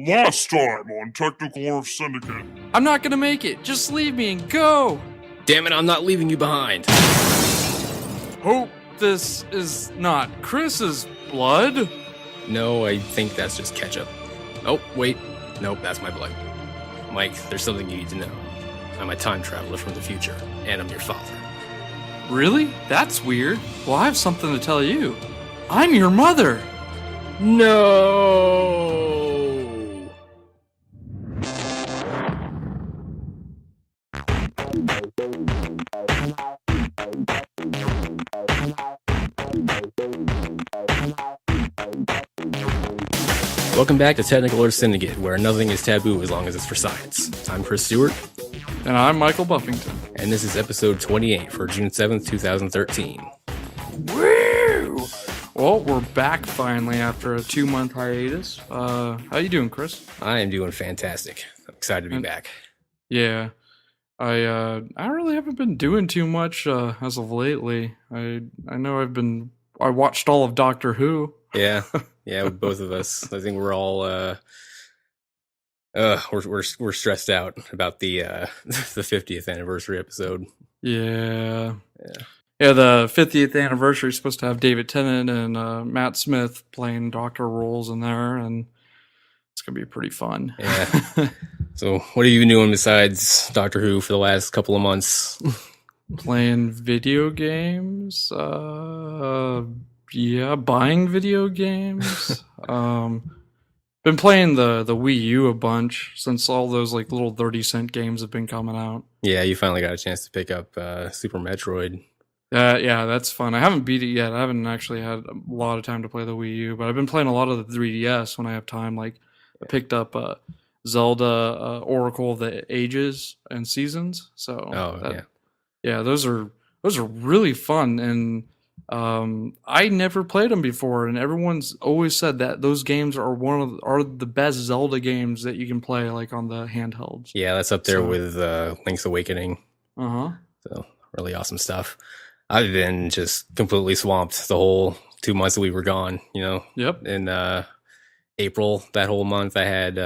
Last time on Technical Earth Syndicate. I'm not gonna make it. Just leave me and go. Damn it, I'm not leaving you behind. Hope this is not Chris's blood. No, I think that's just ketchup. Oh, wait. Nope, that's my blood. Mike, there's something you need to know. I'm a time traveler from the future, and I'm your father. Really? That's weird. Well, I have something to tell you. I'm your mother. No! Welcome back to Technical Earth Syndicate, where nothing is taboo as long as it's for science. I'm Chris Stewart. And I'm Michael Buffington. And this is episode 28 for June 7th, 2013. Woo! Well, we're back finally after a 2-month hiatus. How you doing, Chris? I am doing fantastic. I'm excited to be back. Yeah. I really haven't been doing too much as of lately. I know I watched all of Doctor Who. Yeah, with both of us. I think we're all we're stressed out about the 50th anniversary episode. Yeah, the 50th anniversary is supposed to have David Tennant and Matt Smith playing doctor roles in there, and it's gonna be pretty fun. Yeah. So, what have you been doing besides Doctor Who for the last couple of months? Playing video games. Buying video games. Been playing the Wii U a bunch since all those like little 30-cent games have been coming out. Yeah, you finally got a chance to pick up Super Metroid. Yeah, that's fun. I haven't beat it yet. I haven't actually had a lot of time to play the Wii U, but I've been playing a lot of the 3DS when I have time. Like, I picked up Zelda Oracle of the Ages and Seasons. So, those are really fun, and I never played them before, and everyone's always said that those games are are the best Zelda games that you can play, like on the handhelds. Yeah, that's up there with Link's Awakening. So really awesome stuff. I've been just completely swamped the whole 2 months that we were gone. Yep. In April, that whole month, I had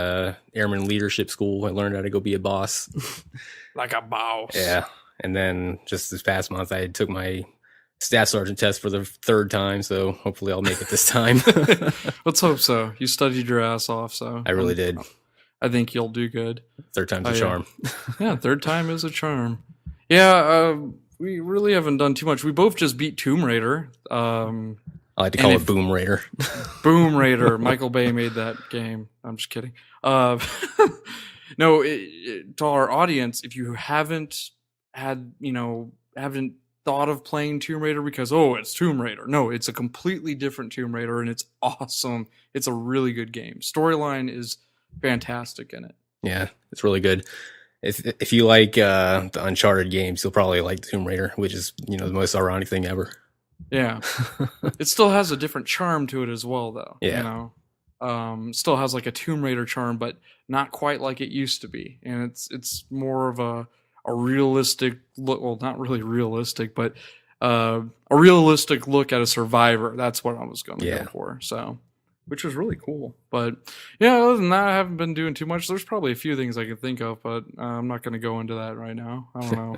Airman Leadership School. I learned how to go be a boss, like a boss. Yeah, and then just this past month, I took my Staff Sergeant test for the 3rd time, so hopefully I'll make it this time. Let's hope so. You studied your ass off, so I really did. I think you'll do good. 3rd time's a charm. Yeah, 3rd time is a charm. Yeah, we really haven't done too much. We both just beat Tomb Raider. I like to call it Boom Raider. Boom Raider. Michael Bay made that game. I'm just kidding. No, to our audience, if you haven't thought of playing Tomb Raider because, it's Tomb Raider. No, it's a completely different Tomb Raider, and it's awesome. It's a really good game. Storyline is fantastic in it. Yeah, it's really good. If you like the Uncharted games, you'll probably like Tomb Raider, which is, the most ironic thing ever. Yeah. It still has a different charm to it as well, though. Yeah. Still has like a Tomb Raider charm, but not quite like it used to be. And it's more of a realistic look. Well, not really realistic, but a realistic look at a survivor. That's what I was going to go for. So, which was really cool. But yeah, other than that, I haven't been doing too much. There's probably a few things I can think of, but I'm not going to go into that right now. I don't know.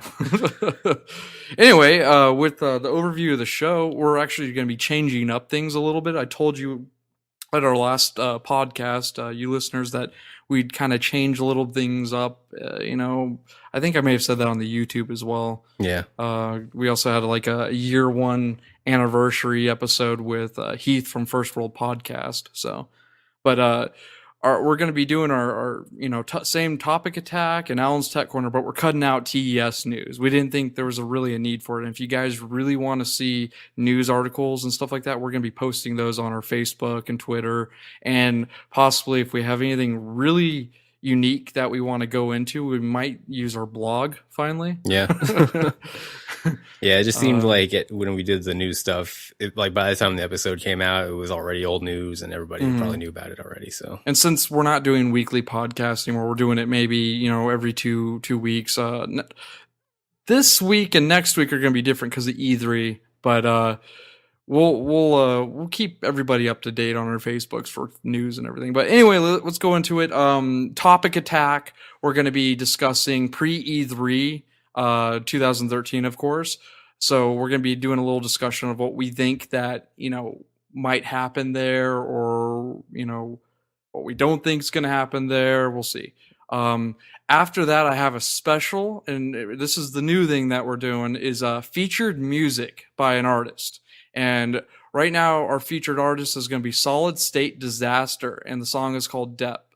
Anyway, with the overview of the show, we're actually going to be changing up things a little bit. I told you at our last podcast, you listeners, that we'd kind of change little things up. I think I may have said that on the YouTube as well. Yeah. We also had like a year 1 anniversary episode with Heath from First World Podcast. So, but we're going to be doing our same topic attack and Alan's Tech Corner, but we're cutting out TES news. We didn't think there was really a need for it. And if you guys really want to see news articles and stuff like that, we're going to be posting those on our Facebook and Twitter. And possibly if we have anything really unique that we want to go into, we might use our blog finally. Yeah. Yeah, it just seemed like when we did the news stuff, by the time the episode came out, it was already old news and everybody probably knew about it already. So, and since we're not doing weekly podcasts anymore, we're doing it maybe every two weeks. This week and next week are going to be different because of E3, but we'll keep everybody up to date on our Facebooks for news and everything. But anyway, let's go into it. Topic attack. We're going to be discussing pre E3 2013, of course. So we're going to be doing a little discussion of what we think that might happen there, or what we don't think is going to happen there. We'll see. After that, I have a special, and this is the new thing that we're doing, is featured music by an artist. And right now, our featured artist is going to be Solid State Disaster, and the song is called Dep.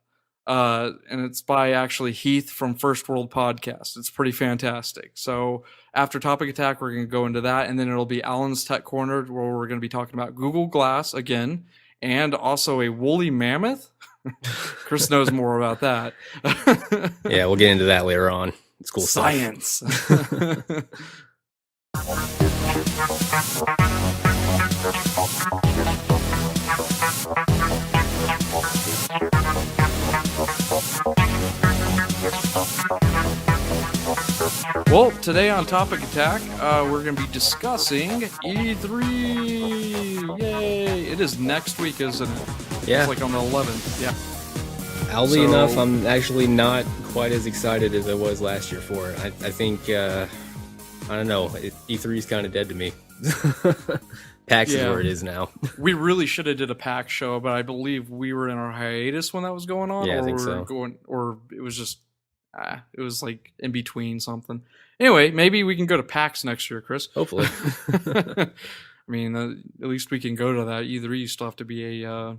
And it's by actually Heath from First World Podcast. It's pretty fantastic. So after Topic Attack, we're going to go into that, and then it'll be Alan's Tech Corner, where we're going to be talking about Google Glass again, and also a woolly mammoth. Chris knows more about that. Yeah, we'll get into that later on. It's cool Science. Stuff. Well, today on Topic Attack, we're going to be discussing E3. Yay! It is next week, isn't it? Yeah. It's like on the 11th. Yeah. Oddly enough, I'm actually not quite as excited as I was last year for it. I think, I don't know, E3 is kind of dead to me. PAX is where it is now. We really should have did a PAX show, but I believe we were in our hiatus when that was going on. Yeah, or I think we were so. Or it was just, it was like in between something. Anyway, maybe we can go to PAX next year, Chris. Hopefully. I mean, at least we can go to that. Either you still have to be a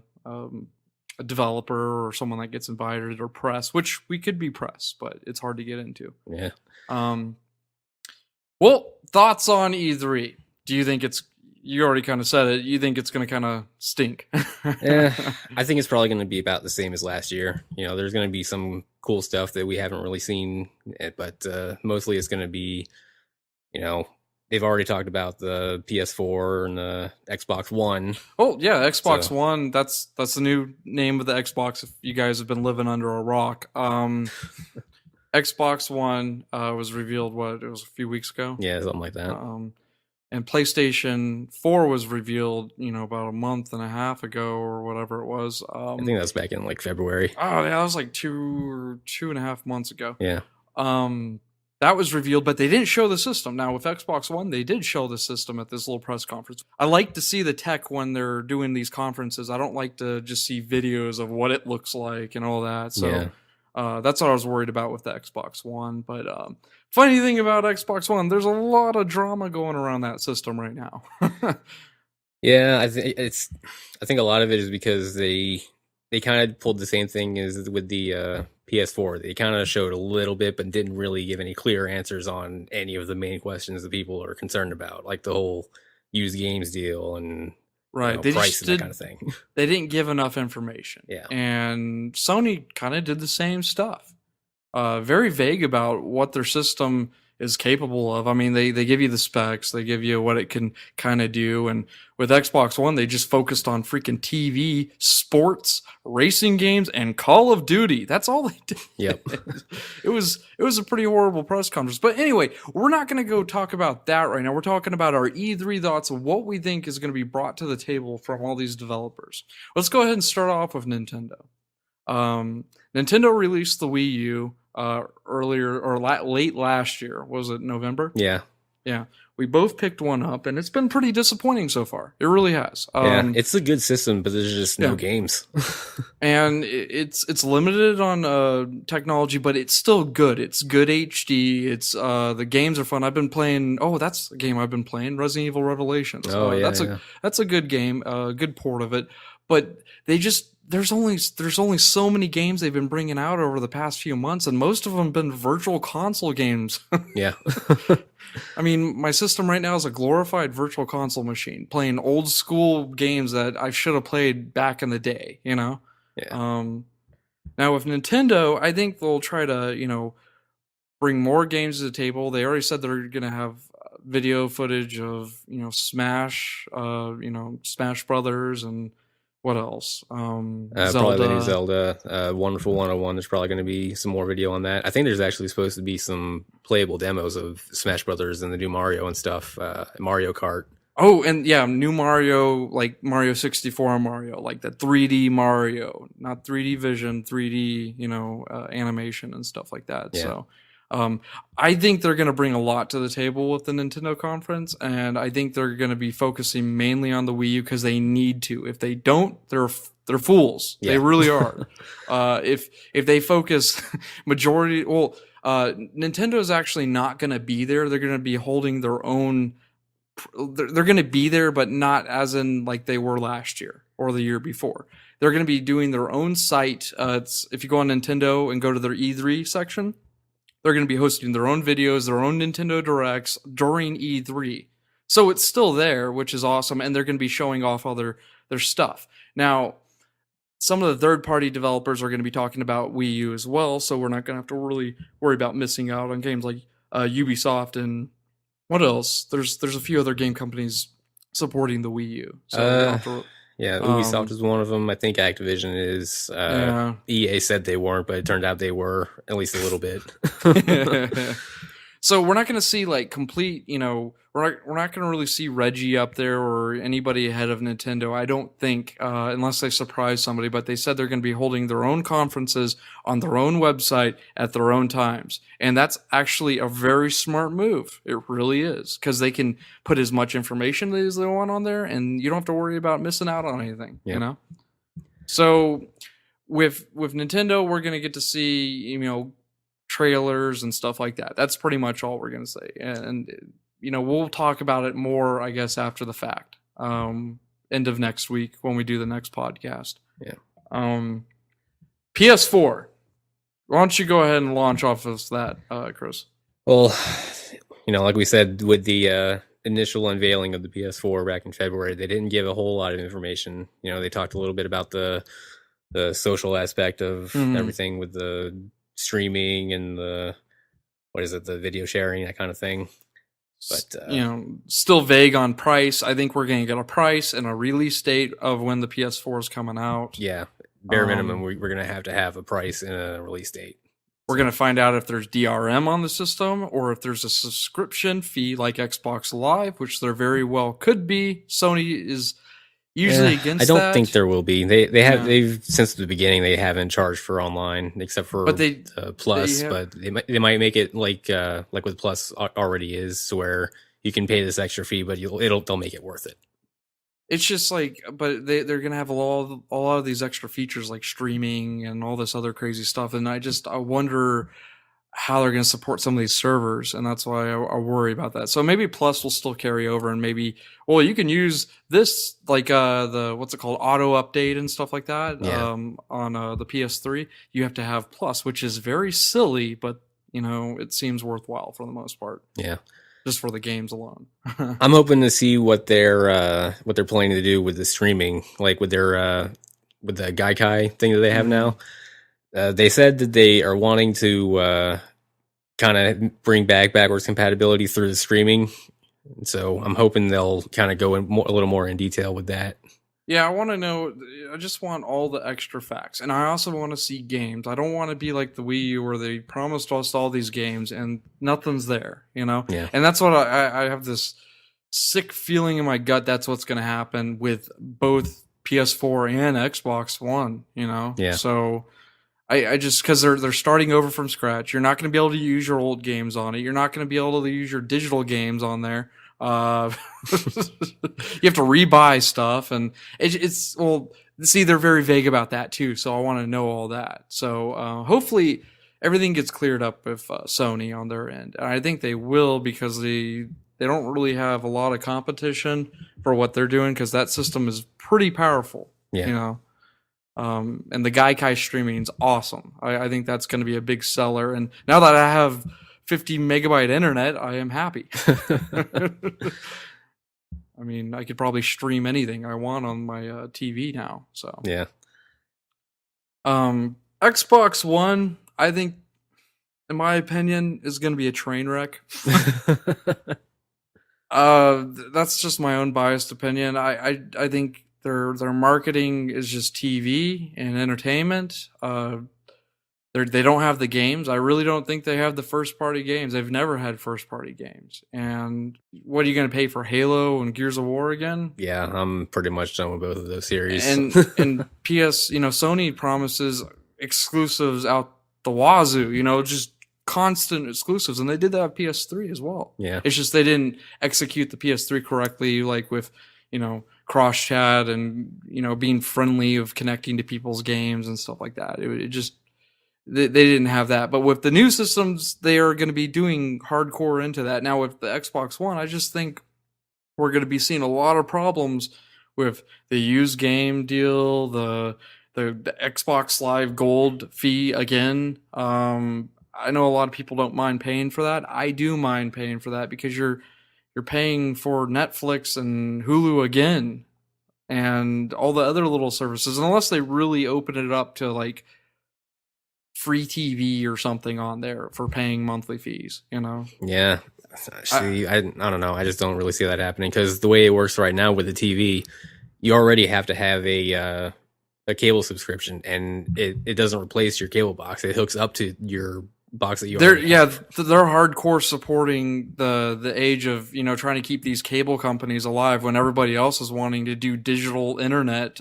developer or someone that gets invited, or press, which we could be press, but it's hard to get into. Yeah. Well, thoughts on E3? Do you think you already kind of said it, you think it's going to kind of stink? Yeah, I think it's probably going to be about the same as last year. There's going to be some cool stuff that we haven't really seen, but mostly it's going to be, they've already talked about the PS4 and the Xbox One. Oh yeah, Xbox One. That's the new name of the Xbox. If you guys have been living under a rock, Xbox One was revealed. It was a few weeks ago. Yeah, something like that. And PlayStation 4 was revealed, about a month and a half ago or whatever it was. I think that was back in like February. Oh yeah, that was like 2.5 months ago. Yeah. That was revealed, but they didn't show the system. Now, with Xbox One, they did show the system at this little press conference. I like to see the tech when they're doing these conferences. I don't like to just see videos of what it looks like and all that. So that's what I was worried about with the Xbox One. But funny thing about Xbox One, there's a lot of drama going around that system right now. Yeah, I think a lot of it is because they kind of pulled the same thing as with the PS4. They kind of showed a little bit, but didn't really give any clear answers on any of the main questions that people are concerned about, like the whole used games deal and they price and that kind of thing. They didn't give enough information. Yeah, and Sony kind of did the same stuff. Very vague about what their system is capable of. I mean, they give you the specs, they give you what it can kind of do, and with Xbox One, they just focused on freaking TV, sports, racing games, and Call of Duty. That's all they did. Yep. It was a pretty horrible press conference. But anyway, we're not going to go talk about that right now. We're talking about our E3 thoughts of what we think is going to be brought to the table from all these developers. Let's go ahead and start off with Nintendo. Nintendo released the Wii U earlier or late last year. Was it November? Yeah. We both picked one up, and it's been pretty disappointing so far. It really has. It's a good system, but there's just no games. And it's limited on technology, but it's still good. It's good HD. It's the games are fun. I've been playing. Oh, that's a game I've been playing. Resident Evil Revelations. That's a good game. Good port of it. But there's only so many games they've been bringing out over the past few months, and most of them have been virtual console games. Yeah. I mean, my system right now is a glorified virtual console machine, playing old school games that I should have played back in the day, Yeah. Now with Nintendo, I think they'll try to, bring more games to the table. They already said they're going to have video footage of, Smash, Smash Brothers, and what else? Zelda. Zelda. Probably the new Zelda, Wonderful 101. There's probably going to be some more video on that. I think there's actually supposed to be some playable demos of Smash Brothers and the new Mario and stuff, Mario Kart. Oh, and yeah, new Mario, like Mario 64 Mario, like the 3D Mario, not 3D vision, 3D, animation and stuff like that. Yeah. So, I think they're going to bring a lot to the table with the Nintendo conference, and I think they're going to be focusing mainly on the Wii U because they need to. If they don't, they're fools. They Yeah. really are. If they focus majority, Nintendo is actually not going to be there. They're going to be holding their own. They're going to be there, but not as in like they were last year or the year before. They're going to be doing their own site. If you go on Nintendo and go to their E3 section, they're going to be hosting their own videos, their own Nintendo Directs during E3. So it's still there, which is awesome, and they're going to be showing off all their stuff. Now, some of the third-party developers are going to be talking about Wii U as well, so we're not going to have to really worry about missing out on games like Ubisoft and what else? There's a few other game companies supporting the Wii U. So yeah, Ubisoft is one of them. I think Activision is. EA said they weren't, but it turned out they were, at least a little bit. So we're not going to see like complete, we're not going to really see Reggie up there or anybody ahead of Nintendo. I don't think, unless they surprise somebody. But they said they're going to be holding their own conferences on their own website at their own times, and that's actually a very smart move. It really is, because they can put as much information as they want on there, and you don't have to worry about missing out on anything. Yeah. So with Nintendo, we're going to get to see trailers and stuff like that. That's pretty much all we're going to say. And we'll talk about it more, I guess, after the fact. End of next week when we do the next podcast. Yeah. PS4. Why don't you go ahead and launch off of that, Chris? Well, like we said with the initial unveiling of the PS4 back in February, they didn't give a whole lot of information. They talked a little bit about the social aspect of everything with the streaming and the video sharing, that kind of thing. But still vague on price. I think we're going to get a price and a release date of when the PS4 is coming out. Yeah, bare minimum, we're going to have a price and a release date. We're going to find out if there's DRM on the system or if there's a subscription fee like Xbox Live, which there very well could be. Sony is usually against that. I don't think there will be. They've since the beginning they haven't charged for online except for Plus, but they might make it like with Plus already is, where you can pay this extra fee, but they'll make it worth it. It's just like, but they're gonna have a lot of these extra features like streaming and all this other crazy stuff, and I wonder how they're going to support some of these servers, and that's why I worry about that. So maybe Plus will still carry over, and maybe you can use this like the what's it called, auto update and stuff like that. On the PS3 you have to have Plus, which is very silly, but it seems worthwhile for the most part. Yeah, just for the games alone. I'm hoping to see what they're planning to do with the streaming, like with their with the Gaikai thing that they have now. They said that they are wanting to kind of bring back backwards compatibility through the streaming. So I'm hoping they'll kind of go a little more in detail with that. Yeah, I want to know. I just want all the extra facts. And I also want to see games. I don't want to be like the Wii U where they promised us all these games and nothing's there, Yeah. And that's what I have this sick feeling in my gut. That's what's going to happen with both PS4 and Xbox One, Yeah. So I just, because they're starting over from scratch. You're not going to be able to use your old games on it. You're not going to be able to use your digital games on there. You have to rebuy stuff, and they're very vague about that too. So I want to know all that. So hopefully everything gets cleared up with Sony on their end, and I think they will, because they don't really have a lot of competition for what they're doing, because that system is pretty powerful. Yeah. And the Gaikai streaming is awesome. I think that's going to be a big seller. And now that I have 50 megabyte internet, I am happy. I mean, I could probably stream anything I want on my TV now. So yeah. Xbox One, I think, in my opinion, is going to be a train wreck. That's just my own biased opinion. I think their marketing is just TV and entertainment. They don't have the games. I really don't think they have the first party games. They've never had first party games. And what are you going to pay for Halo and Gears of War again? Yeah, I'm pretty much done with both of those series. And PS, Sony promises exclusives out the wazoo, just constant exclusives, and they did that with PS3 as well. Yeah. It's just they didn't execute the PS3 correctly, like with, cross chat and, being friendly of connecting to people's games and stuff like that. It just they didn't have that. But with the new systems, they are going to be doing hardcore into that. Now with the Xbox One, I just think we're going to be seeing a lot of problems with the used game deal, the Xbox Live Gold fee again. I know a lot of people don't mind paying for that. I do mind paying for that because you're paying for Netflix and Hulu again and all the other little services, unless they really open it up to like free TV or something on there for paying monthly fees, Yeah. See, I don't know. I just don't really see that happening because the way it works right now with the TV, you already have to have a cable subscription, and it doesn't replace your cable box. It hooks up to your box that you already have. They're hardcore supporting the age of trying to keep these cable companies alive when everybody else is wanting to do digital internet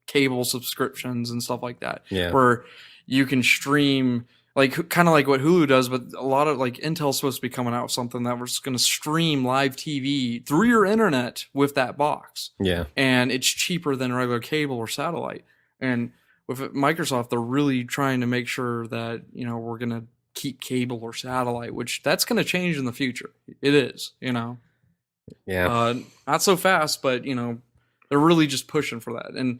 cable subscriptions and stuff like that. Yeah. Where you can stream kind of like what Hulu does, but a lot of Intel's supposed to be coming out with something that was going to stream live TV through your internet with that box. Yeah. And it's cheaper than regular cable or satellite. And with Microsoft, they're really trying to make sure that, we're going to keep cable or satellite, which that's going to change in the future. It is, Yeah. Not so fast, but, they're really just pushing for that. And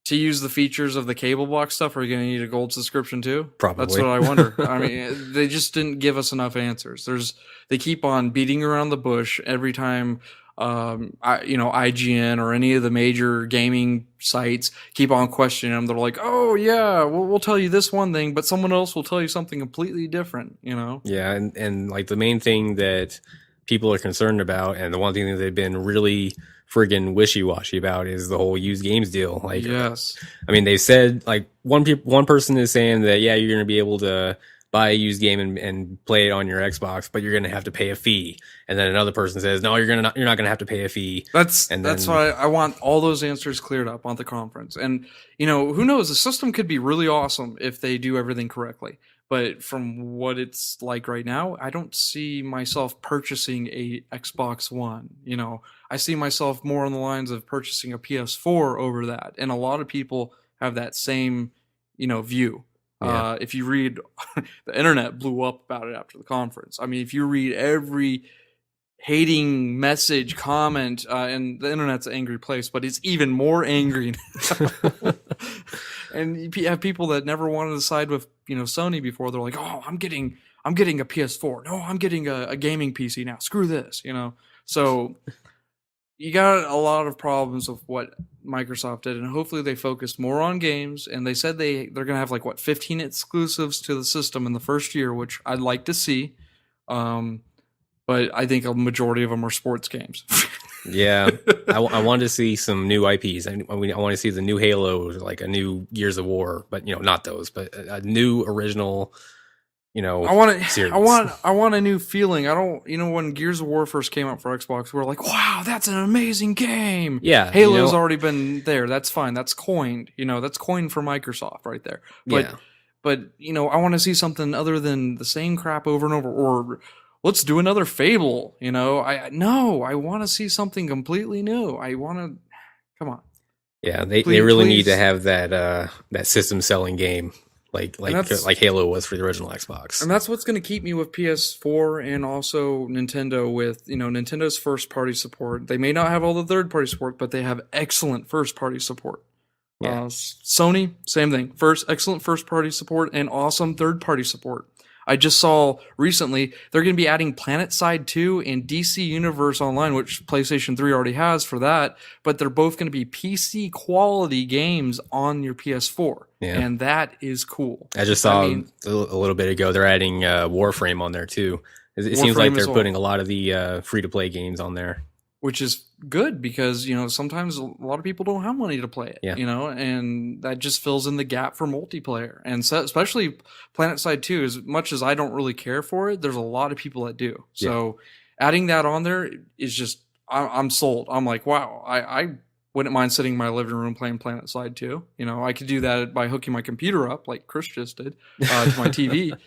to use the features of the cable box stuff, are you going to need a gold subscription too? Probably. That's what I wonder. I mean, they just didn't give us enough answers. They keep on beating around the bush every time, IGN or any of the major gaming sites keep on questioning them. They're like, oh yeah, we'll tell you this one thing, but someone else will tell you something completely different, Yeah. And like the main thing that people are concerned about, and the one thing that they've been really friggin' wishy-washy about, is the whole used games deal. Like, yes, I mean, they said one person is saying that you're going to be able to buy a used game and play it on your Xbox, but you're going to have to pay a fee. And then another person says, no, you're not going to have to pay a fee. That's why I want all those answers cleared up on the conference. And who knows? The system could be really awesome if they do everything correctly. But from what it's like right now, I don't see myself purchasing a Xbox One. I see myself more on the lines of purchasing a PS4 over that. And a lot of people have that same, view. Yeah. If you read, the internet blew up about it after the conference. I mean, if you read every hating message, comment, and the internet's an angry place, but it's even more angry now. And you have people that never wanted to side with Sony before. They're like, oh, I'm getting a PS4. No, I'm getting a gaming PC now. Screw this, So you got a lot of problems with what Microsoft did, and hopefully they focused more on games. And they said they're gonna have 15 exclusives to the system in the first year, which I'd like to see. But I think a majority of them are sports games. Yeah, I want to see some new IPs. I want to see the new Halo, like a new Gears of War, but not those, but a new original. I want series. I want a new feeling. I don't. When Gears of War first came out for Xbox, we were like, "Wow, that's an amazing game." Yeah, Halo's already been there. That's fine. That's coined. That's coined for Microsoft right there. But I want to see something other than the same crap over and over, or let's do another Fable. I want to see something completely new. I want to. Come on. Yeah, they really need to have that system selling game. Like Halo was for the original Xbox. And that's what's going to keep me with PS4 and also Nintendo with, Nintendo's first party support. They may not have all the third party support, but they have excellent first party support. Yeah. Sony, same thing. Excellent first party support and awesome third party support. I just saw recently they're going to be adding PlanetSide 2 and DC Universe Online, which PlayStation 3 already has for that, but they're both going to be PC quality games on your PS4. Yeah. And that is cool. I just saw a little bit ago they're adding Warframe on there too. It seems like they're putting a lot of the free-to-play games on there. which is good because, sometimes a lot of people don't have money to play it, Yeah. and that just fills in the gap for multiplayer. And so, especially PlanetSide 2, as much as I don't really care for it, there's a lot of people that do. So adding that on there is just, I'm sold. I'm like, wow, I wouldn't mind sitting in my living room playing PlanetSide 2. I could do that by hooking my computer up like Chris just did to my TV.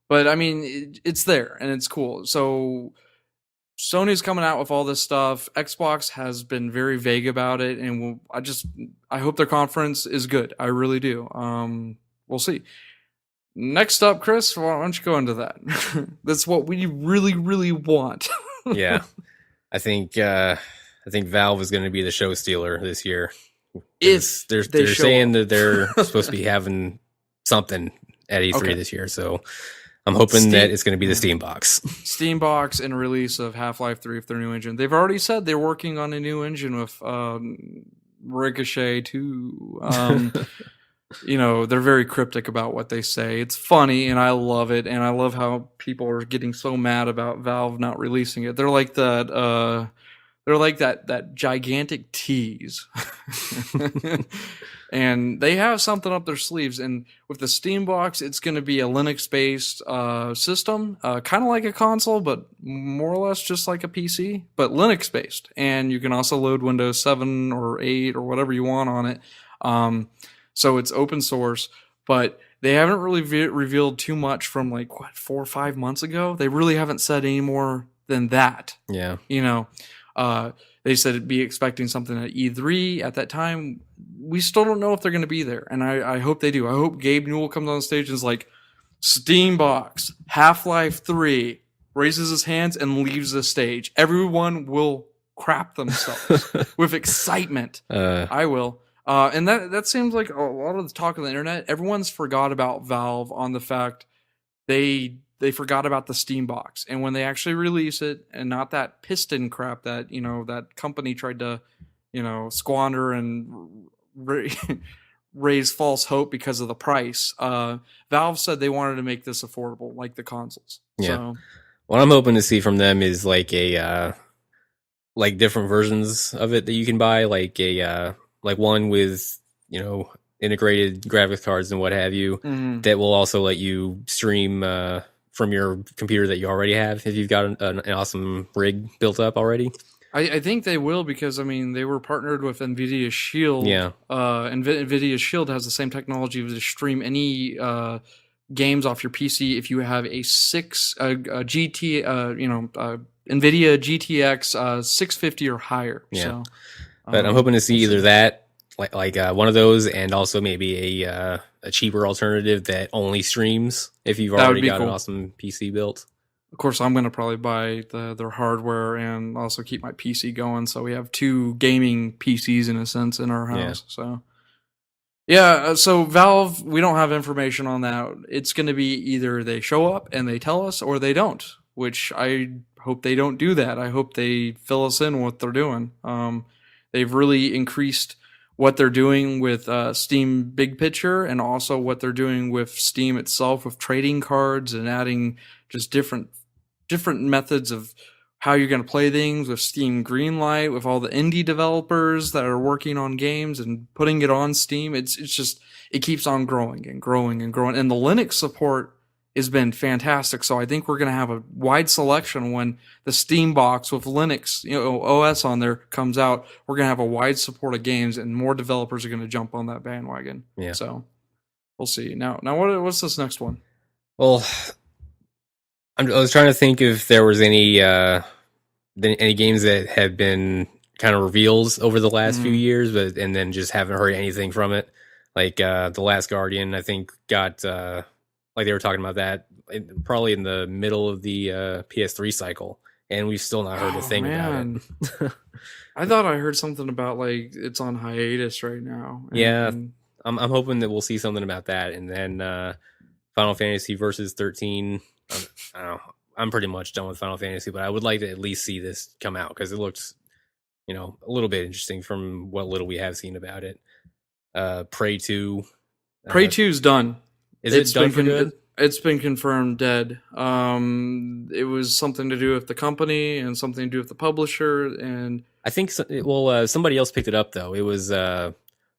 But I mean, it's there and it's cool. So Sony's coming out with all this stuff. Xbox has been very vague about it, and I hope their conference is good. I really do. We'll see. Next up, Chris, why don't you go into that? That's what we really, really want. Yeah, I think Valve is going to be the show stealer this year. If they're saying that they're supposed to be having something at E3 this year, so I'm hoping that it's going to be the Steam box. Steam box and release of Half-Life 3 with their new engine. They've already said they're working on a new engine with Ricochet 2. They're very cryptic about what they say. It's funny, and I love it, and I love how people are getting so mad about Valve not releasing it. They're like that. They're like that gigantic tease. And they have something up their sleeves. And with the Steam box, it's going to be a Linux-based system, kind of like a console, but more or less just like a PC, but Linux-based. And you can also load Windows 7 or 8 or whatever you want on it. So it's open source, but they haven't really revealed too much from 4 or 5 months ago. They really haven't said any more than that. Yeah. They said be expecting something at E3 at that time. We still don't know if they're going to be there, and I hope they do. I hope Gabe Newell comes on stage and is like, Steam box, Half-Life 3, raises his hands and leaves the stage. Everyone will crap themselves with excitement. I will. And that seems like a lot of the talk on the internet. Everyone's forgot about Valve on the fact they forgot about the Steam box. And when they actually release it, and not that piston crap that, that company tried to, squander and raise false hope because of the price. Valve said they wanted to make this affordable, like the consoles. Yeah. So, what I'm hoping to see from them is like different versions of it that you can buy, like one with, integrated graphics cards and what have you, that will also let you stream from your computer that you already have if you've got an awesome rig built up already. I think they will, because they were partnered with NVIDIA Shield. Yeah. NVIDIA Shield has the same technology to stream any games off your PC if you have a NVIDIA GTX 650 or higher. Yeah. So, but I'm hoping to see either that, like one of those, and also maybe a cheaper alternative that only streams if you've already got an awesome PC built. Of course, I'm going to probably buy their hardware and also keep my PC going. So we have 2 gaming PCs in a sense in our house. So Valve, we don't have information on that. It's going to be either they show up and they tell us, or they don't, which I hope they don't do that. I hope they fill us in what they're doing. They've really increased what they're doing with Steam Big Picture, and also what they're doing with Steam itself, with trading cards and adding just different methods of how you're going to play things, with Steam Greenlight, with all the indie developers that are working on games and putting it on Steam. It's just, it keeps on growing and growing and growing. And the Linux support has been fantastic. So I think we're going to have a wide selection when the Steam box with Linux, OS on there comes out. We're going to have a wide support of games, and more developers are going to jump on that bandwagon. Yeah. So we'll see. Now what's this next one? Well, I was trying to think if there was any games that have been kind of reveals over the last few years, and then just haven't heard anything from it. Like The Last Guardian, I think got like they were talking about that probably in the middle of the PS3 cycle, and we've still not heard a thing about it. I thought I heard something about it's on hiatus right now. Yeah, I'm hoping that we'll see something about that, and then Final Fantasy Versus 13. I don't know. I'm pretty much done with Final Fantasy, but I would like to at least see this come out, because it looks, a little bit interesting from what little we have seen about it. Prey 2. Prey 2's done. Is it done for good? It's been confirmed dead. It was something to do with the company and something to do with the publisher, and I think somebody else picked it up though. It was the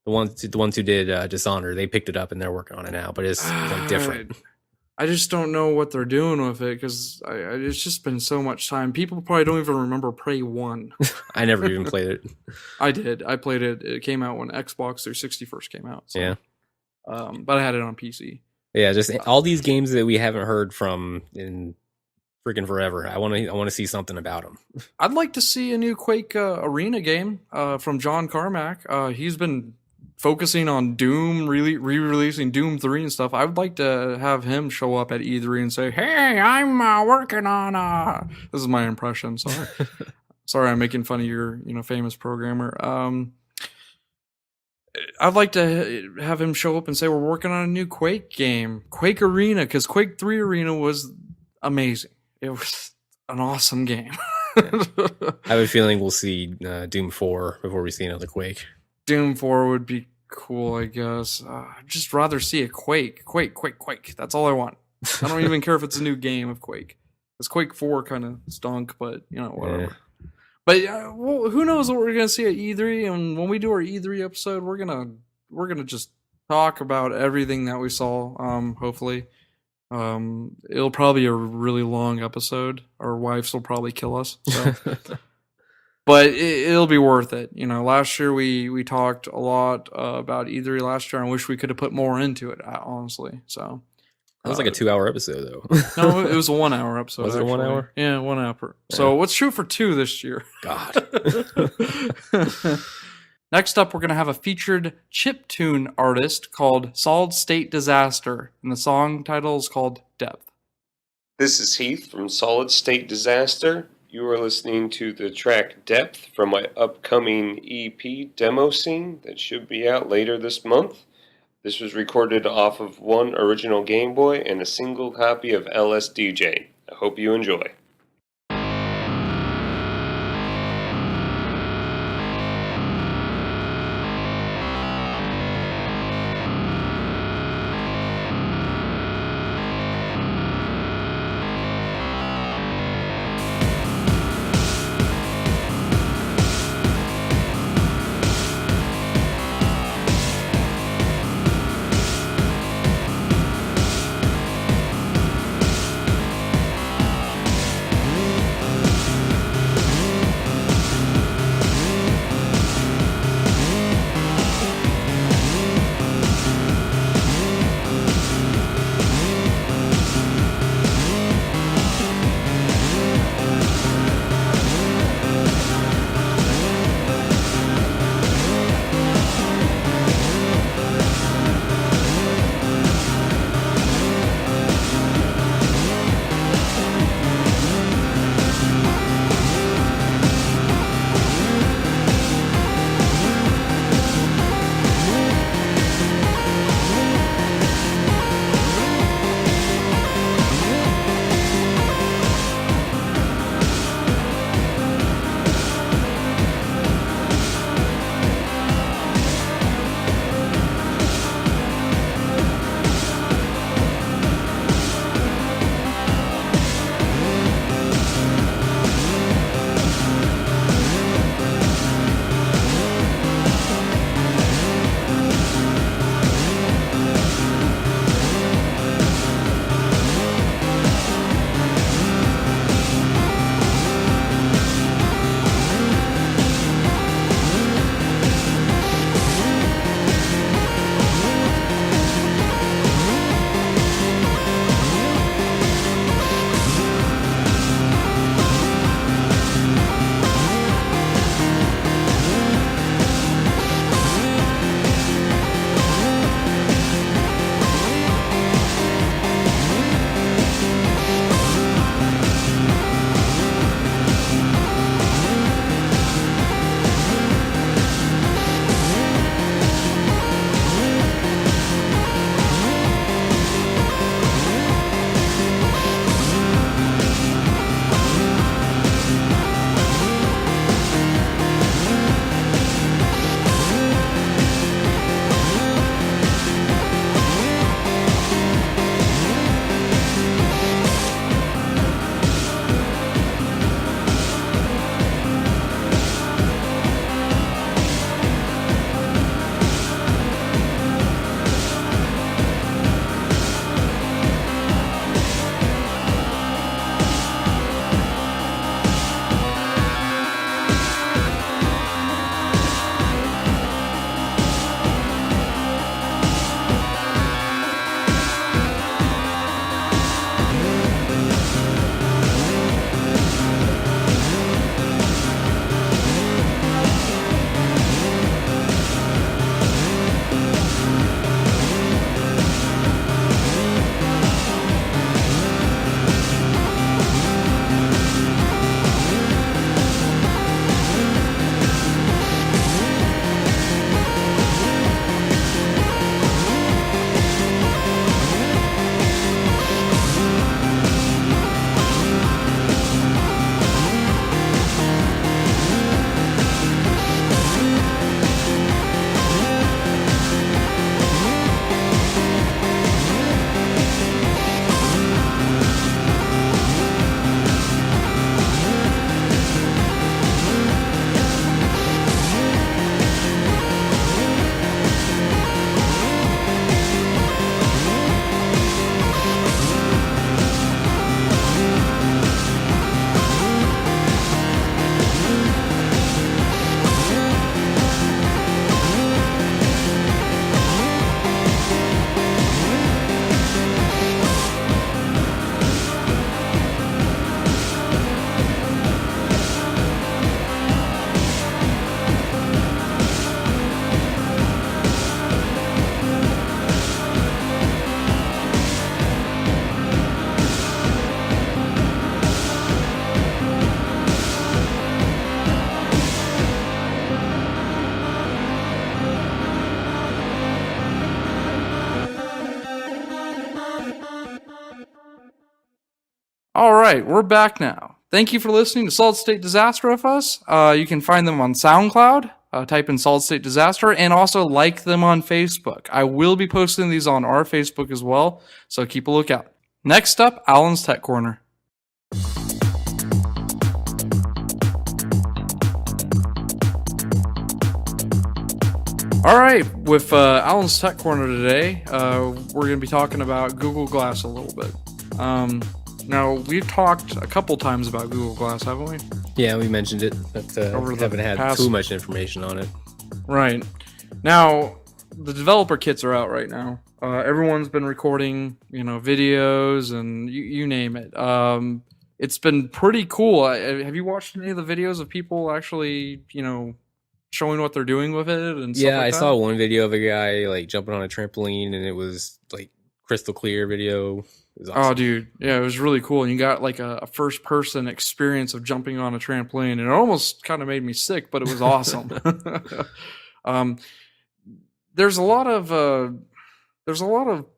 ones who did Dishonored. They picked it up and they're working on it now, but it's like different. I just don't know what they're doing with it because it's just been so much time. People probably don't even remember Prey 1. I never even played it. I did. I played it. It came out when Xbox 360 first came out. So. Yeah. But I had it on PC. Yeah, just all these games that we haven't heard from in freaking forever. I want to see something about them. I'd like to see a new Quake arena game from John Carmack. He's been focusing on Doom, re-releasing Doom 3 and stuff. I would like to have him show up at E3 and say, "Hey, I'm working on This is my impression. Sorry, sorry, I'm making fun of your famous programmer. I'd like to have him show up and say we're working on a new Quake game, Quake Arena, because Quake 3 Arena was amazing. It was an awesome game. I have a feeling we'll see Doom 4 before we see another Quake. Doom 4 would be cool, I guess. I'd just rather see a Quake. Quake. That's all I want. I don't even care if it's a new game of Quake. Because Quake 4 kind of stunk, but, whatever. Yeah. But well, who knows what we're going to see at E3, and when we do our E3 episode, we're gonna just talk about everything that we saw, hopefully. It'll probably be a really long episode. Our wives will probably kill us. So. But it'll be worth it. Last year we talked a lot about E3 last year. I wish we could have put more into it, honestly. So that was like a 2-hour episode, though. No, it was a 1-hour episode. Was it actually. 1 hour? Yeah, 1 hour. Yeah. So let's shoot for 2 this year. God. Next up, we're going to have a featured chiptune artist called Solid State Disaster, and the song title is called Depth. This is Heath from Solid State Disaster. You are listening to the track Depth from my upcoming EP demo scene that should be out later this month. This was recorded off of one original Game Boy and a single copy of LSDJ. I hope you enjoy. All right, we're back now. Thank you for listening to Solid State Disaster with us. You can find them on SoundCloud. Type in Solid State Disaster, and also like them on Facebook. I will be posting these on our Facebook as well, so keep a lookout. Next up, Alan's Tech Corner. All right, with Alan's Tech Corner today, we're going to be talking about Google Glass a little bit. Now, we've talked a couple times about Google Glass, haven't we? Yeah, we mentioned it, but we haven't had too much information on it. Right. Now, the developer kits are out right now. Everyone's been recording, videos and you name it. It's been pretty cool. Have you watched any of the videos of people actually, showing what they're doing with it and stuff like that? I saw one video of a guy like jumping on a trampoline, and it was like crystal clear video. It was awesome. Oh, dude. Yeah, it was really cool. And you got like a first person experience of jumping on a trampoline, and it almost kind of made me sick, but it was awesome. There's a lot of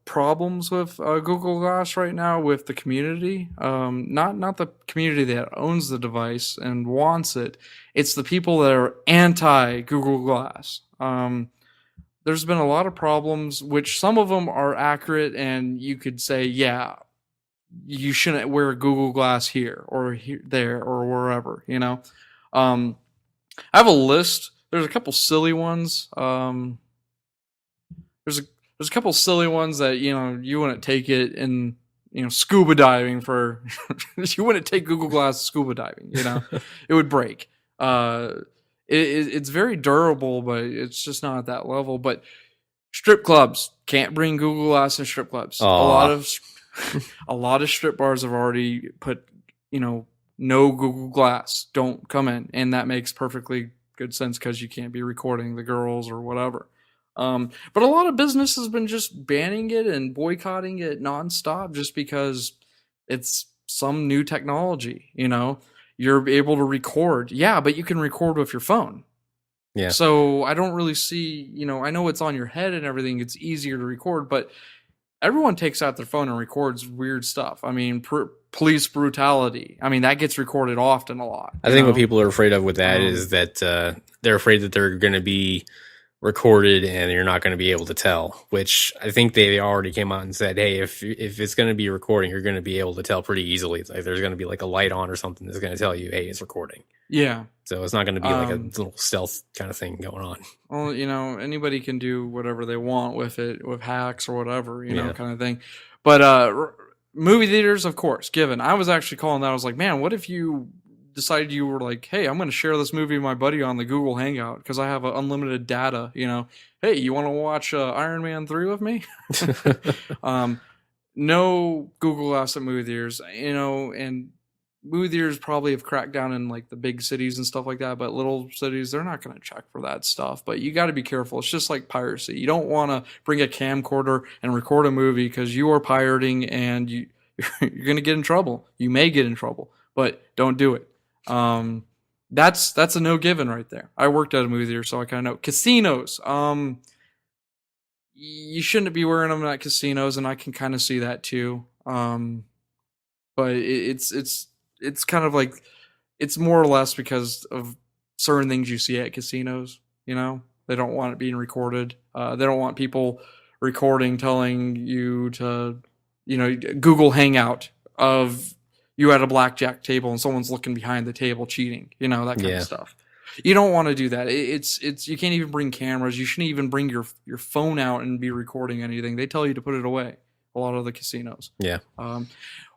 problems with Google Glass right now with the community. Not the community that owns the device and wants it. It's the people that are anti Google Glass. There's been a lot of problems, which some of them are accurate, and you could say, yeah, you shouldn't wear Google Glass here or there or wherever. I have a list. There's a couple silly ones. There's a couple silly ones that you wouldn't take it in scuba diving for. You wouldn't take Google Glass scuba diving. It would break. It's very durable, but it's just not at that level. But strip clubs can't bring Google Glass in strip clubs. A lot of strip bars have already put no Google Glass, don't come in, and that makes perfectly good sense because you can't be recording the girls or whatever. But a lot of business has been just banning it and boycotting it nonstop just because it's some new technology. You're able to record. Yeah, but you can record with your phone. Yeah. So I don't really see, I know it's on your head and everything. It's easier to record, but everyone takes out their phone and records weird stuff. I mean, police brutality. I mean, that gets recorded often a lot. I think what people are afraid of with that is that they're afraid that they're going to be recorded and you're not going to be able to tell, which I think they already came out and said, hey, if it's going to be recording, you're going to be able to tell pretty easily. Like there's going to be like a light on or something that's going to tell you, hey, it's recording. Yeah. So it's not going to be like a little stealth kind of thing going on. Well, anybody can do whatever they want with it, with hacks or whatever, kind of thing. But movie theaters, of course, given. I was actually calling that. I was like, man, what if you decided you were like, hey, I'm going to share this movie with my buddy on the Google Hangout because I have unlimited data, hey, you want to watch Iron Man 3 with me? No Google Glass at movie theaters, and movie theaters probably have cracked down in like the big cities and stuff like that, but little cities, they're not going to check for that stuff. But you got to be careful. It's just like piracy. You don't want to bring a camcorder and record a movie because you are pirating and you're going to get in trouble. You may get in trouble, but don't do it. That's a no given right there. I worked at a movie theater, so I kind of know. Casinos, you shouldn't be wearing them at casinos, and I can kind of see that too. But it's kind of like, it's more or less because of certain things you see at casinos. They don't want it being recorded. They don't want people recording, telling you to, Google Hangout of you at a blackjack table and someone's looking behind the table cheating, that kind of stuff. You don't want to do that. It's you can't even bring cameras. You shouldn't even bring your phone out and be recording anything. They tell you to put it away. A lot of the casinos. Yeah.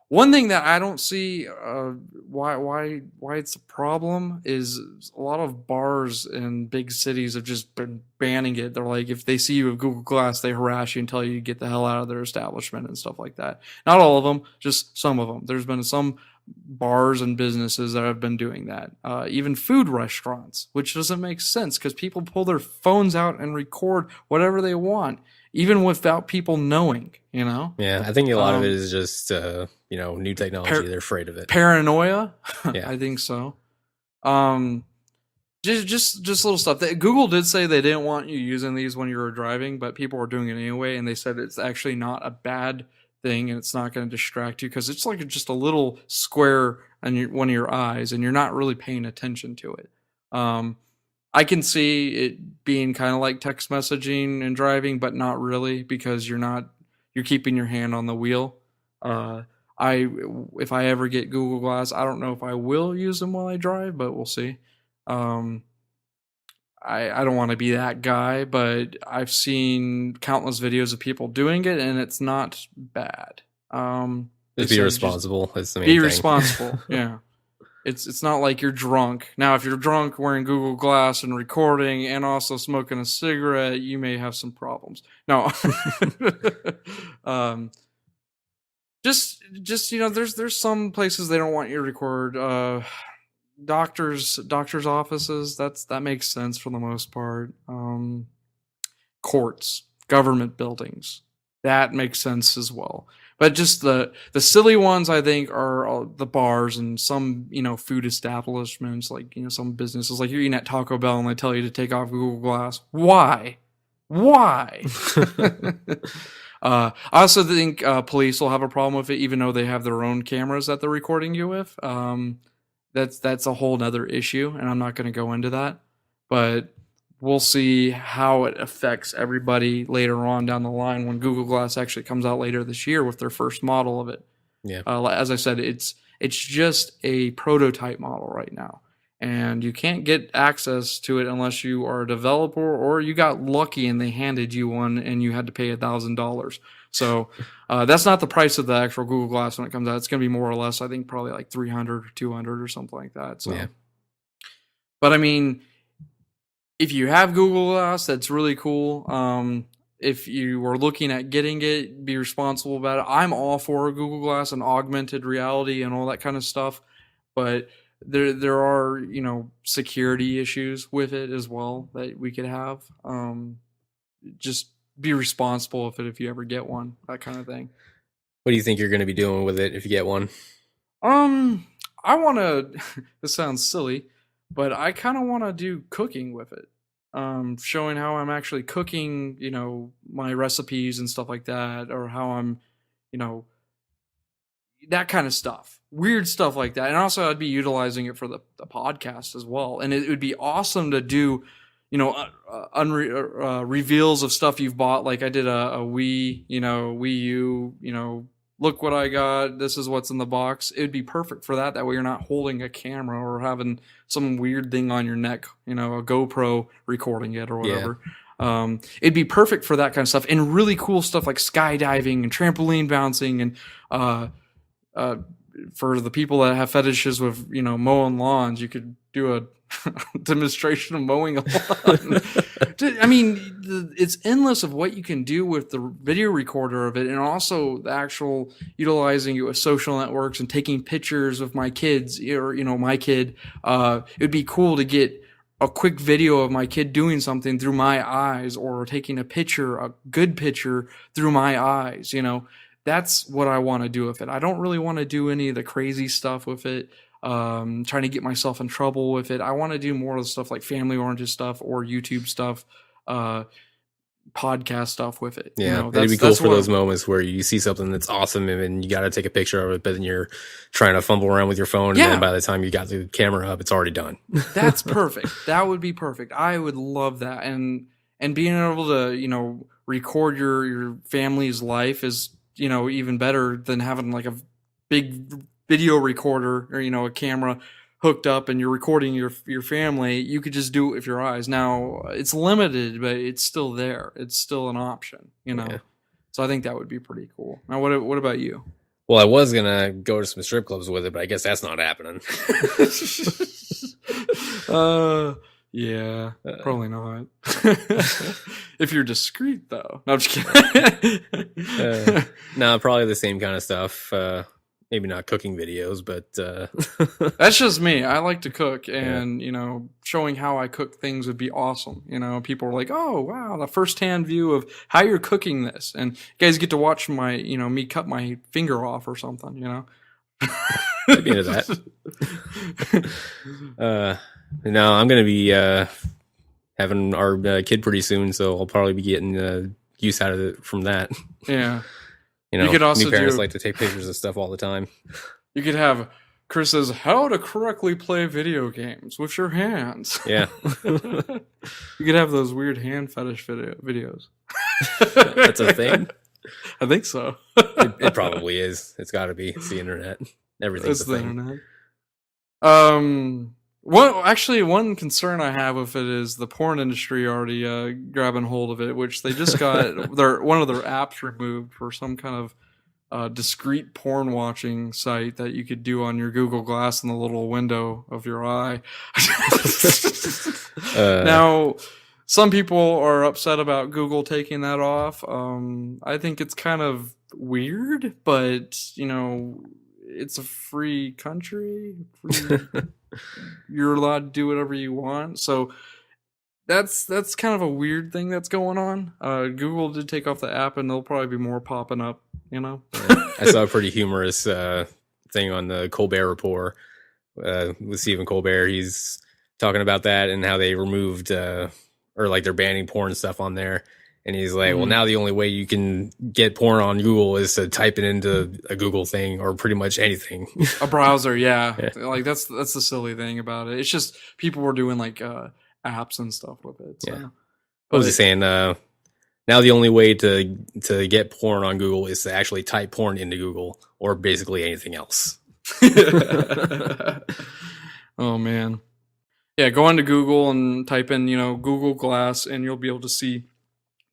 One thing that I don't see why it's a problem is a lot of bars in big cities have just been banning it. They're like, if they see you with Google Glass, they harass you and tell you to get the hell out of their establishment and stuff like that. Not all of them, just some of them. There's been some bars and businesses that have been doing that. Even food restaurants, which doesn't make sense because people pull their phones out and record whatever they want, even without people knowing, Yeah, I think a lot of it is just, new technology. They're afraid of it. Paranoia? Yeah. I think so. Just little stuff. Google did say they didn't want you using these when you were driving, but people were doing it anyway, and they said it's actually not a bad thing, and it's not going to distract you because it's like just a little square on one of your eyes, and you're not really paying attention to it. I can see it being kind of like text messaging and driving, but not really, because you're keeping your hand on the wheel. If I ever get Google Glass, I don't know if I will use them while I drive, but we'll see. I don't want to be that guy, but I've seen countless videos of people doing it, and it's not bad. Just be responsible. That's the main be thing. responsible. Yeah, it's not like you're drunk. Now, if you're drunk wearing Google Glass and recording and also smoking a cigarette, you may have some problems. No, just there's some places they don't want you to record. Doctors' offices, that makes sense for the most part. Courts, government buildings, that makes sense as well. But just the silly ones, I think, are the bars and some food establishments, like some businesses, like you're eating at Taco Bell and they tell you to take off Google Glass. Why? I also think police will have a problem with it, even though they have their own cameras that they're recording you with. That's a whole nother issue, and I'm not going to go into that. But we'll see how it affects everybody later on down the line when Google Glass actually comes out later this year with their first model of it. Yeah. As I said, it's just a prototype model right now, and you can't get access to it unless you are a developer or you got lucky and they handed you one and you had to pay $1,000. So that's not the price of the actual Google Glass when it comes out. It's going to be more or less, I think, probably like $300 or $200 or something like that. So, yeah. But I mean, if you have Google Glass, that's really cool. If you are looking at getting it, be responsible about it. I'm all for Google Glass and augmented reality and all that kind of stuff, but there are security issues with it as well that we could have. Just be responsible with it if you ever get one, that kind of thing. What do you think you're going to be doing with it if you get one? I want to. This sounds silly, but I kind of want to do cooking with it. Showing how I'm actually cooking, my recipes and stuff like that, or how I'm, that kind of stuff, weird stuff like that. And also I'd be utilizing it for the podcast as well. And it would be awesome to do, reveals of stuff you've bought. Like I did a Wii U, look what I got. This is what's in the box. It would be perfect for that. That way you're not holding a camera or having some weird thing on your neck, a GoPro recording it or whatever. Yeah. It'd be perfect for that kind of stuff, and really cool stuff like skydiving and trampoline bouncing, and for the people that have fetishes with, mowing lawns, you could do a demonstration of mowing a lawn. I mean, it's endless of what you can do with the video recorder of it, and also the actual utilizing it with social networks and taking pictures of my kids, or my kid. It'd be cool to get a quick video of my kid doing something through my eyes, or taking a good picture through my eyes. That's what I want to do with it. I don't really want to do any of the crazy stuff with it. Trying to get myself in trouble with it. I want to do more of the stuff like Family Oranges stuff or YouTube stuff, podcast stuff with it. Yeah, it'd be cool for those moments where you see something that's awesome and then you got to take a picture of it, but then you're trying to fumble around with your phone, and then by the time you got the camera up, it's already done. That's perfect. That would be perfect. I would love that. And being able to, record your family's life is, even better than having like a big video recorder or a camera hooked up and you're recording your family. You could just do it with your eyes. Now it's limited, but it's still there. It's still an option, Yeah. So I think that would be pretty cool. Now, what about you? Well, I was gonna go to some strip clubs with it, but I guess that's not happening. Yeah, probably not. If you're discreet, though. No, I'm just kidding. No, probably the same kind of stuff. Maybe not cooking videos, but that's just me. I like to cook, and showing how I cook things would be awesome. People are like, "Oh, wow, the first-hand view of how you're cooking this," and you guys get to watch my, me cut my finger off or something. I'd be into that. No, I'm gonna be having our kid pretty soon, so I'll probably be getting use out of it from that. Yeah. You know, You could also new parents do- like to take pictures of stuff all the time. You could have Chris's how to correctly play video games with your hands. Yeah. You could have those weird hand fetish videos. That's a thing? I think so. It probably is. It's got to be. It's the internet. Everything's It's a the thing. internet. One concern I have with it is the porn industry already grabbing hold of it, which they just got one of their apps removed for some kind of discrete porn watching site that you could do on your Google Glass in the little window of your eye. Now, some people are upset about Google taking that off. I think it's kind of weird, but it's a free country. You're allowed to do whatever you want. So that's kind of a weird thing that's going on. Google did take off the app, and there'll probably be more popping up. Yeah. I saw a pretty humorous thing on the Colbert Report with Stephen Colbert. He's talking about that and how they removed or like they're banning porn stuff on there. And he's like, well, now the only way you can get porn on Google is to type it into a Google thing or pretty much anything. A browser, yeah. Like that's the silly thing about it. It's just people were doing like apps and stuff with it. So. Yeah. What was he saying? Now the only way to get porn on Google is to actually type porn into Google or basically anything else. Oh man. Yeah, go onto Google and type in, Google Glass, and you'll be able to see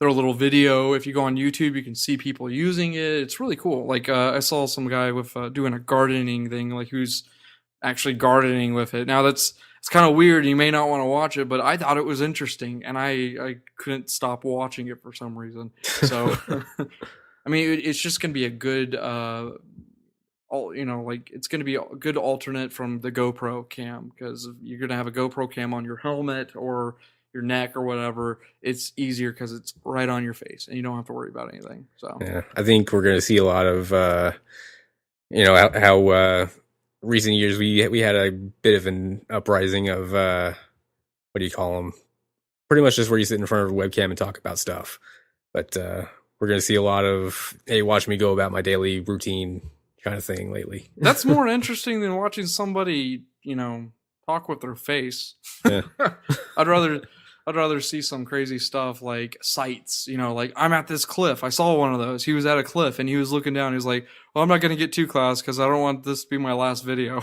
their little video. If you go on YouTube, you can see people using it. It's really cool. Like I saw some guy with doing a gardening thing, like who's actually gardening with it. Now it's kind of weird. You may not want to watch it, but I thought it was interesting, and I couldn't stop watching it for some reason. So, I mean, it's just gonna be a good, it's gonna be a good alternate from the GoPro cam, because you're gonna have a GoPro cam on your helmet or your neck or whatever. It's easier because it's right on your face and you don't have to worry about anything. So yeah, I think we're going to see a lot of how recent years we had a bit of an uprising of what do you call them, pretty much just where you sit in front of a webcam and talk about stuff. But we're going to see a lot of, hey, watch me go about my daily routine kind of thing lately. That's more interesting than watching somebody talk with their face. Yeah. I'd rather see some crazy stuff like sights, like I'm at this cliff. I saw one of those. He was at a cliff and he was looking down. He was like, well, I'm not going to get too close because I don't want this to be my last video.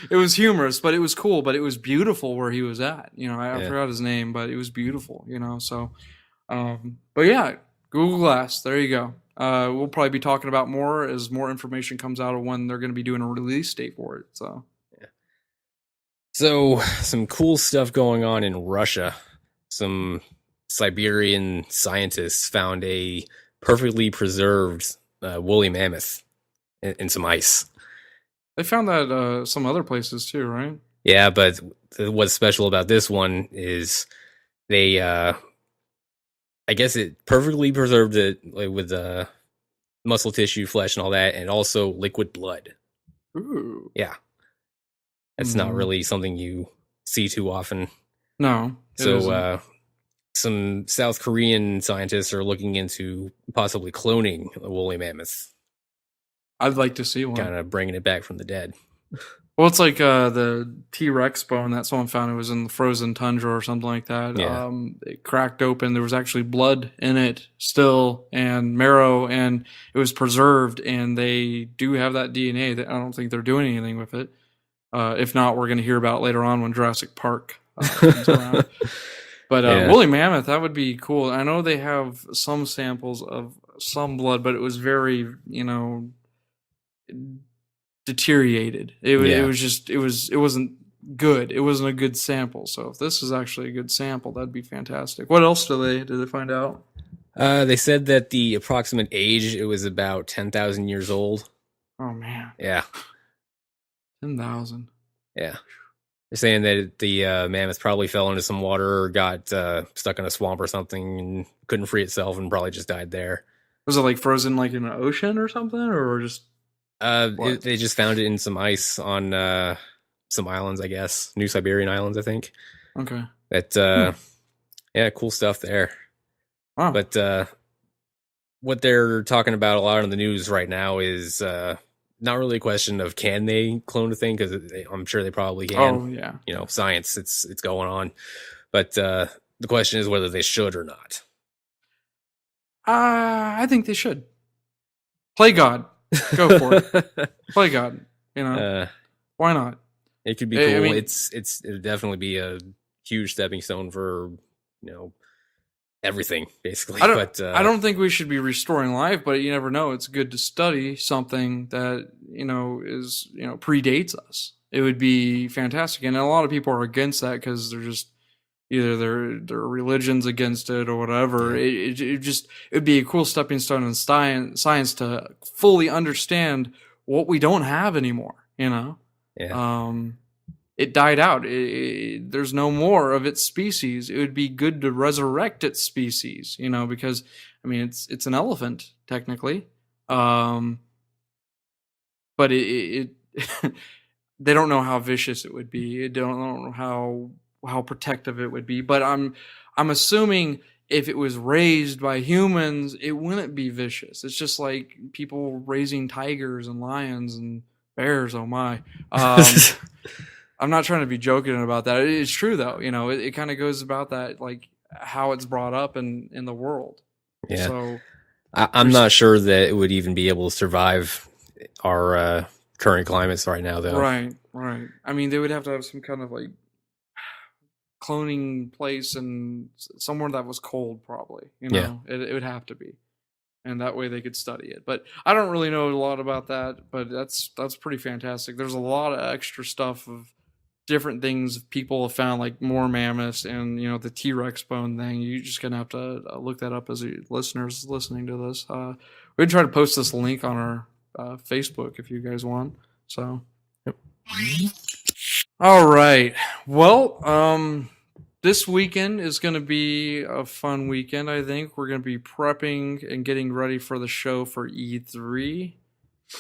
It was humorous, but it was cool, but it was beautiful where he was at. I forgot his name, but it was beautiful, so, but yeah, Google Glass, there you go. We'll probably be talking about more as more information comes out of when they're going to be doing a release date for it. So, some cool stuff going on in Russia. Some Siberian scientists found a perfectly preserved woolly mammoth in some ice. They found that some other places too, right? Yeah, but what's special about this one is they, I guess it perfectly preserved it with muscle tissue, flesh, and all that, and also liquid blood. Ooh. Yeah. That's not really something you see too often. No. So some South Korean scientists are looking into possibly cloning a woolly mammoth. I'd like to see one. Kind of bringing it back from the dead. Well, it's like the T-Rex bone that someone found. It was in the frozen tundra or something like that. Yeah. It cracked open. There was actually blood in it still and marrow, and it was preserved, and they do have that DNA. I don't think they're doing anything with it. If not, we're going to hear about it later on when Jurassic Park comes around. But woolly mammoth, that would be cool. I know they have some samples of some blood, but it was very, deteriorated. It wasn't good. It wasn't a good sample. So if this is actually a good sample, that'd be fantastic. What else did they find out? They said that the approximate age, it was about 10,000 years old. Oh man. Yeah. 10,000. Yeah. They're saying that the mammoth probably fell into some water or got stuck in a swamp or something and couldn't free itself and probably just died there. Was it like frozen like in an ocean or something, or just? They just found it in some ice on some islands, I guess. New Siberian islands, I think. Okay. That yeah, cool stuff there. Wow. But what they're talking about a lot on the news right now is not really a question of can they clone a thing, because I'm sure they probably can. Oh yeah. Science, it's going on, but the question is whether they should or not. I think they should. Play God. Go for it. Play God. Why not? It could be cool. I mean, it'd definitely be a huge stepping stone for everything, basically. I don't think we should be restoring life, but you never know. It's good to study something that is predates us. It would be fantastic, and a lot of people are against that because they're just either their religion's against it or whatever. Yeah. It'd be a cool stepping stone in science to fully understand what we don't have anymore. Yeah. It died out. There's no more of its species. It would be good to resurrect its species, because it's an elephant technically, but it they don't know how vicious it would be. They don't know how protective it would be. But I'm assuming if it was raised by humans, it wouldn't be vicious. It's just like people raising tigers and lions and bears. Oh my. I'm not trying to be joking about that. It's true though. It kind of goes about that, like how it's brought up in the world. Yeah. So I'm not sure that it would even be able to survive our current climates right now, though. Right. They would have to have some kind of like cloning place and somewhere that was cold, probably. Yeah. It would have to be, and that way they could study it. But I don't really know a lot about that. But that's pretty fantastic. There's a lot of extra stuff of different things people have found, like more mammoths and the T-Rex bone thing. You're just gonna have to look that up as listeners listening to this. We're gonna try to post this link on our Facebook if you guys want. So, yep. All right. Well, this weekend is going to be a fun weekend. I think we're going to be prepping and getting ready for the show for E3.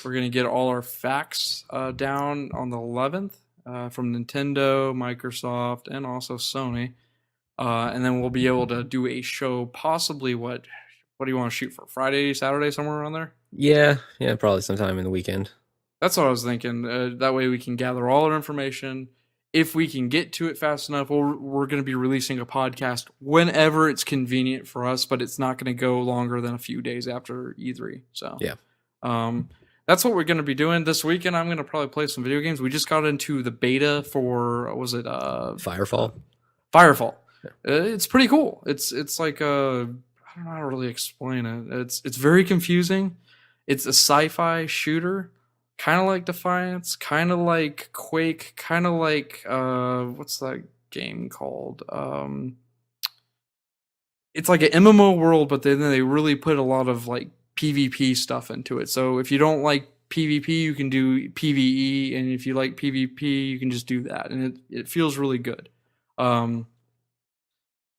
We're going to get all our facts down on the 11th. From Nintendo, Microsoft, and also Sony. And then we'll be able to do a show possibly, what do you want to shoot for? Friday, Saturday, somewhere around there? Yeah, probably sometime in the weekend. That's what I was thinking. That way we can gather all our information. If we can get to it fast enough, we're going to be releasing a podcast whenever it's convenient for us, but it's not going to go longer than a few days after E3. So, yeah. That's what we're going to be doing this weekend. I'm going to probably play some video games. We just got into the beta for, what was it? Firefall. Firefall. Yeah. It's pretty cool. It's like I don't know how to really explain it. It's very confusing. It's a sci-fi shooter, kind of like Defiance, kind of like Quake, kind of like what's that game called? It's like an MMO world, but then they really put a lot of like PvP stuff into it. So if you don't like PvP, you can do PvE, and if you like PvP, you can just do that, and it feels really good.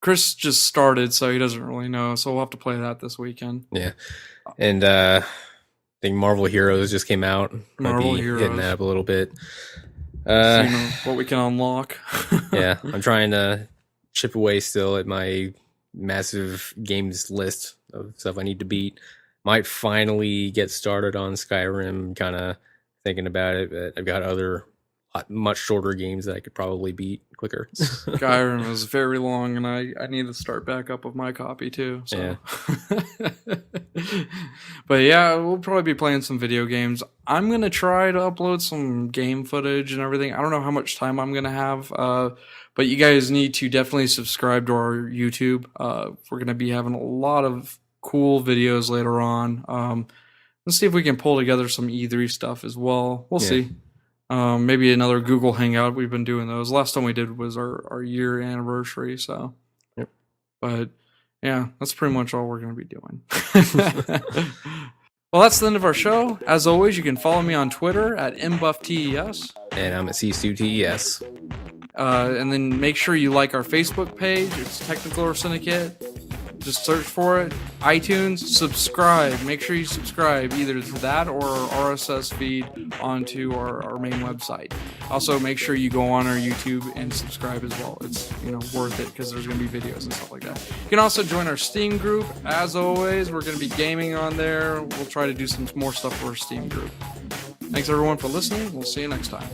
Chris just started, so he doesn't really know, so we'll have to play that this weekend. Yeah, and I think Marvel Heroes just came out. Marvel Heroes. Hitting that up a little bit. What we can unlock. Yeah, I'm trying to chip away still at my massive games list of stuff I need to beat. Might finally get started on Skyrim, kind of thinking about it, but I've got other much shorter games that I could probably beat quicker. Skyrim is very long, and I need to start back up with my copy too. So. Yeah. But yeah, we'll probably be playing some video games. I'm going to try to upload some game footage and everything. I don't know how much time I'm going to have, but you guys need to definitely subscribe to our YouTube. We're going to be having a lot of cool videos later on. Let's see if we can pull together some E3 stuff as well. We'll see. Maybe another Google Hangout. We've been doing those. Last time we did was our year anniversary. So, yep. But yeah, that's pretty much all we're going to be doing. Well, that's the end of our show. As always, you can follow me on Twitter at mbufftes. And I'm at cstu.tes. And then make sure you like our Facebook page. It's Technical Earth Syndicate. Just search for it. iTunes, subscribe. Make sure you subscribe either to that or our RSS feed onto our main website. Also, make sure you go on our YouTube and subscribe as well. It's worth it because there's going to be videos and stuff like that. You can also join our Steam group. As always, we're going to be gaming on there. We'll try to do some more stuff for our Steam group. Thanks everyone for listening. We'll see you next time.